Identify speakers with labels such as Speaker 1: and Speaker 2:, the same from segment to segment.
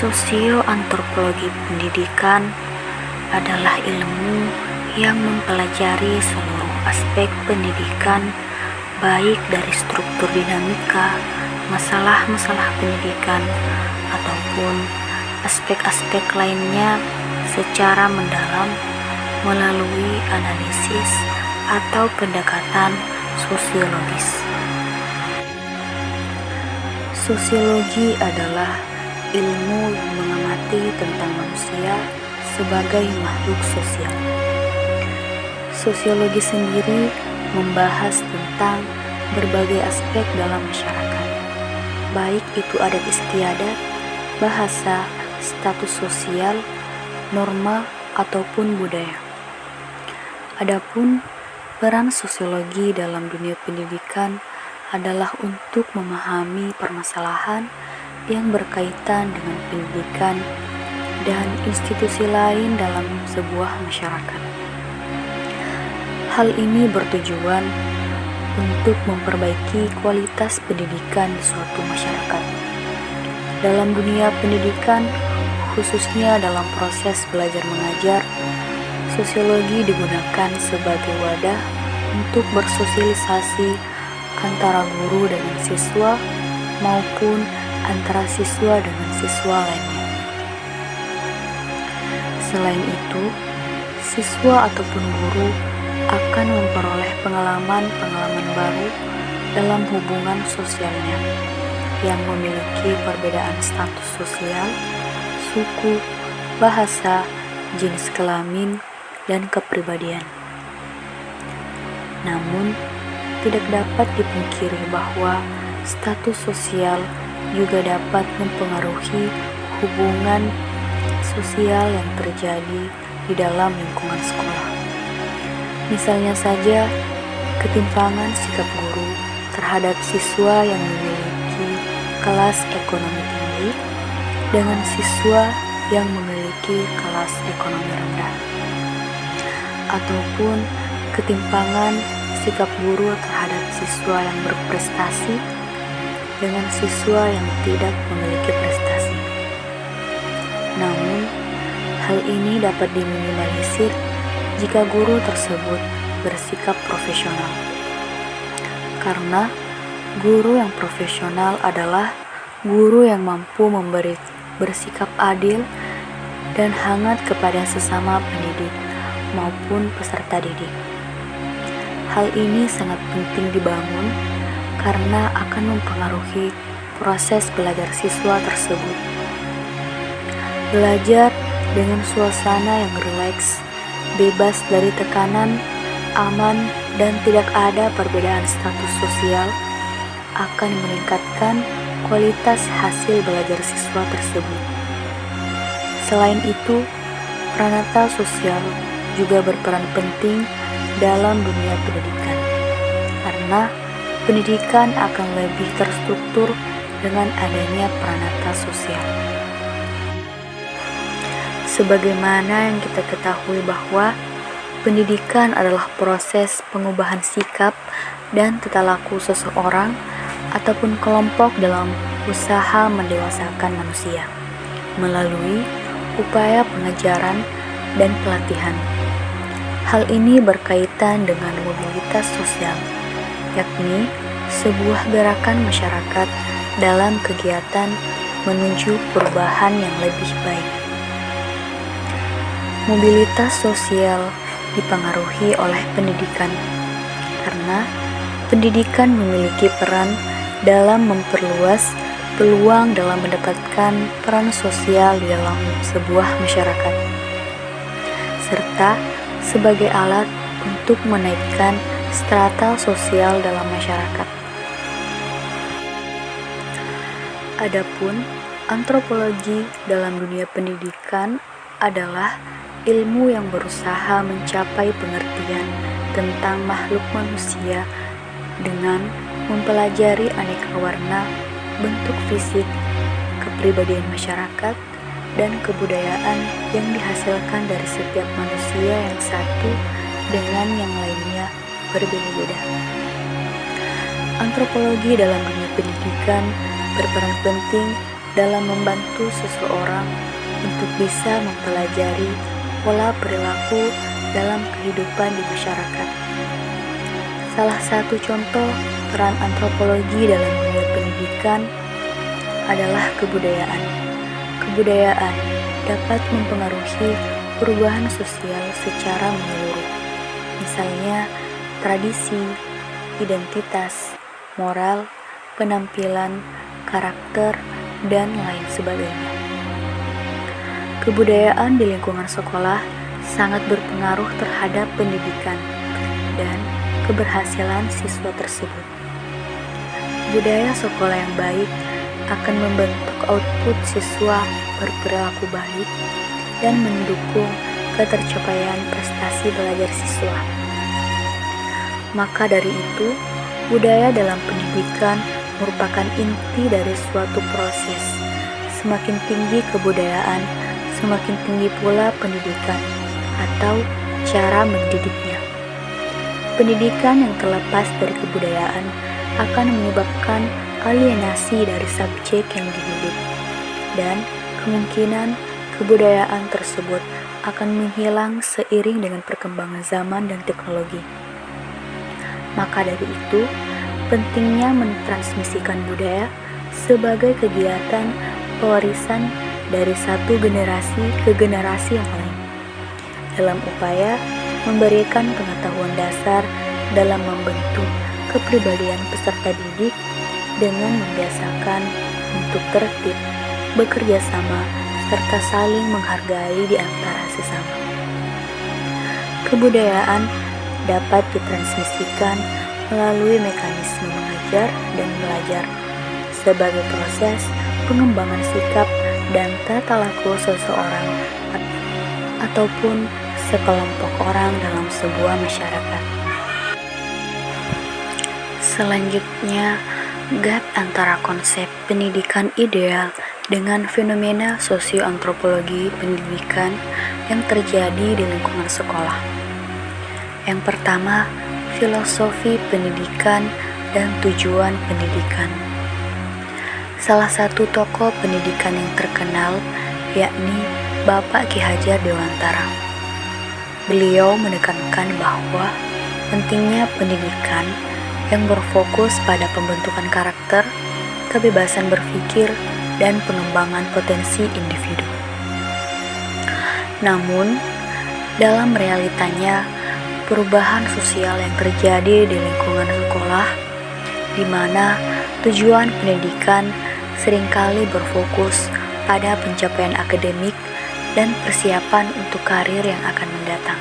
Speaker 1: Sosioantropologi pendidikan adalah ilmu yang mempelajari seluruh aspek pendidikan, baik dari struktur dinamika, masalah-masalah pendidikan, ataupun aspek-aspek lainnya secara mendalam melalui analisis atau pendekatan sosiologis. Sosiologi adalah ilmu yang mengamati tentang manusia sebagai makhluk sosial. Sosiologi sendiri membahas tentang berbagai aspek dalam masyarakat, baik itu adat istiadat, bahasa, status sosial, norma, ataupun budaya. Adapun peran sosiologi dalam dunia pendidikan adalah untuk memahami permasalahan yang berkaitan dengan pendidikan dan institusi lain dalam sebuah masyarakat. Hal ini bertujuan untuk memperbaiki kualitas pendidikan di suatu masyarakat. Dalam dunia pendidikan, khususnya dalam proses belajar mengajar, sosiologi digunakan sebagai wadah untuk bersosialisasi antara guru dengan siswa maupun antara siswa dengan siswa lainnya. Selain itu, siswa ataupun guru akan memperoleh pengalaman-pengalaman baru dalam hubungan sosialnya yang memiliki perbedaan status sosial, suku, bahasa, jenis kelamin, dan kepribadian. Namun, tidak dapat dipungkiri bahwa status sosial juga dapat mempengaruhi hubungan sosial yang terjadi di dalam lingkungan sekolah. Misalnya saja, ketimpangan sikap guru terhadap siswa yang memiliki kelas ekonomi tinggi dengan siswa yang memiliki kelas ekonomi rendah, ataupun ketimpangan sikap guru terhadap siswa yang berprestasi dengan siswa yang tidak memiliki prestasi. Namun, hal ini dapat diminimalisir jika guru tersebut bersikap profesional. Karena guru yang profesional adalah guru yang mampu bersikap adil dan hangat kepada sesama pendidik maupun peserta didik. Hal ini sangat penting dibangun karena akan mempengaruhi proses belajar siswa tersebut. Belajar dengan suasana yang rileks, bebas dari tekanan, aman, dan tidak ada perbedaan status sosial akan meningkatkan kualitas hasil belajar siswa tersebut. Selain itu, peranata sosial juga berperan penting dalam dunia pendidikan, karena pendidikan akan lebih terstruktur dengan adanya peranata sosial. Sebagaimana yang kita ketahui bahwa pendidikan adalah proses pengubahan sikap dan tata laku seseorang ataupun kelompok dalam usaha mendewasakan manusia melalui upaya pengajaran dan pelatihan. Hal ini berkaitan dengan mobilitas sosial, yakni sebuah gerakan masyarakat dalam kegiatan menuju perubahan yang lebih baik. Mobilitas sosial dipengaruhi oleh pendidikan, karena pendidikan memiliki peran dalam memperluas peluang dalam mendapatkan peran sosial di dalam sebuah masyarakat, serta sebagai alat untuk menaikkan strata sosial dalam masyarakat. Adapun antropologi dalam dunia pendidikan adalah ilmu yang berusaha mencapai pengertian tentang makhluk manusia dengan mempelajari aneka warna, bentuk fisik, kepribadian masyarakat, dan kebudayaan yang dihasilkan dari setiap manusia yang satu dengan yang lainnya berbeda-beda. Antropologi dalam dunia pendidikan berperan penting dalam membantu seseorang untuk bisa mempelajari pola perilaku dalam kehidupan di masyarakat. Salah satu contoh peran antropologi dalam dunia pendidikan adalah kebudayaan. Kebudayaan dapat mempengaruhi perubahan sosial secara menyeluruh. Misalnya, tradisi, identitas, moral, penampilan, karakter, dan lain sebagainya. Kebudayaan di lingkungan sekolah sangat berpengaruh terhadap pendidikan dan keberhasilan siswa tersebut. Budaya sekolah yang baik akan membentuk output siswa berperilaku baik dan mendukung ketercapaian prestasi belajar siswa. Maka dari itu, budaya dalam pendidikan merupakan inti dari suatu proses. Semakin tinggi kebudayaan, semakin tinggi pula pendidikan atau cara mendidiknya. Pendidikan yang terlepas dari kebudayaan akan menyebabkan alienasi dari subjek yang dididik, dan kemungkinan kebudayaan tersebut akan menghilang seiring dengan perkembangan zaman dan teknologi. Maka dari itu, pentingnya mentransmisikan budaya sebagai kegiatan pewarisan dari satu generasi ke generasi yang lain, dalam upaya memberikan pengetahuan dasar dalam membentuk kepribadian peserta didik dengan membiasakan untuk tertib, bekerja sama, serta saling menghargai di antara sesama. Kebudayaan dapat ditransmisikan melalui mekanisme mengajar dan belajar sebagai proses pengembangan sikap dan tata laku seseorang ataupun sekelompok orang dalam sebuah masyarakat. Selanjutnya, gap antara konsep pendidikan ideal dengan fenomena sosioantropologi pendidikan yang terjadi di lingkungan sekolah. Yang pertama, filosofi pendidikan dan tujuan pendidikan. Salah satu tokoh pendidikan yang terkenal yakni Bapak Ki Hajar Dewantara. Beliau menekankan bahwa pentingnya pendidikan yang berfokus pada pembentukan karakter, kebebasan berpikir, dan pengembangan potensi individu. Namun, dalam realitanya, perubahan sosial yang terjadi di lingkungan sekolah, di mana tujuan pendidikan seringkali berfokus pada pencapaian akademik dan persiapan untuk karir yang akan mendatang.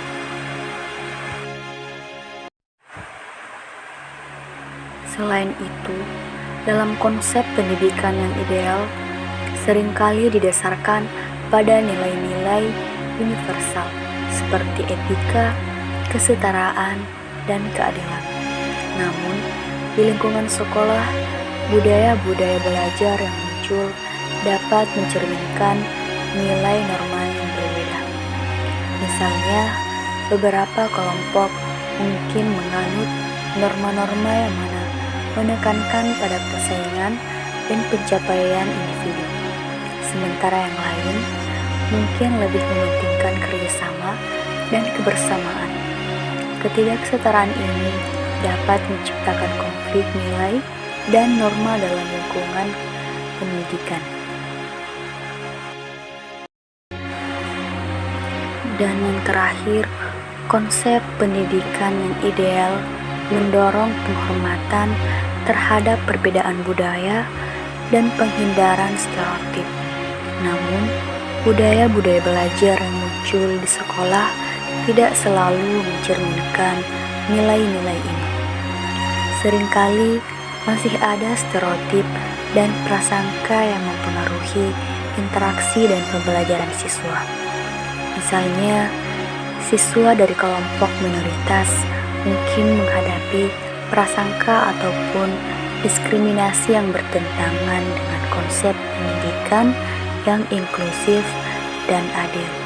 Speaker 1: Selain itu, dalam konsep pendidikan yang ideal, seringkali didasarkan pada nilai-nilai universal seperti etika, kesetaraan, dan keadilan. Namun, di lingkungan sekolah, budaya-budaya belajar yang muncul dapat mencerminkan nilai norma yang berbeda. Misalnya, beberapa kelompok mungkin menganut norma-norma yang mana menekankan pada persaingan dan pencapaian individu, sementara yang lain mungkin lebih mementingkan kerjasama dan kebersamaan. Ketidaksetaraan ini dapat menciptakan konflik nilai dan norma dalam lingkungan pendidikan. Dan yang terakhir, konsep pendidikan yang ideal mendorong penghormatan terhadap perbedaan budaya dan penghindaran stereotip. Namun, budaya-budaya belajar yang muncul di sekolah tidak selalu mencerminkan nilai-nilai ini. Seringkali masih ada stereotip dan prasangka yang mempengaruhi interaksi dan pembelajaran siswa. Misalnya, siswa dari kelompok minoritas mungkin menghadapi prasangka ataupun diskriminasi yang bertentangan dengan konsep pendidikan yang inklusif dan adil.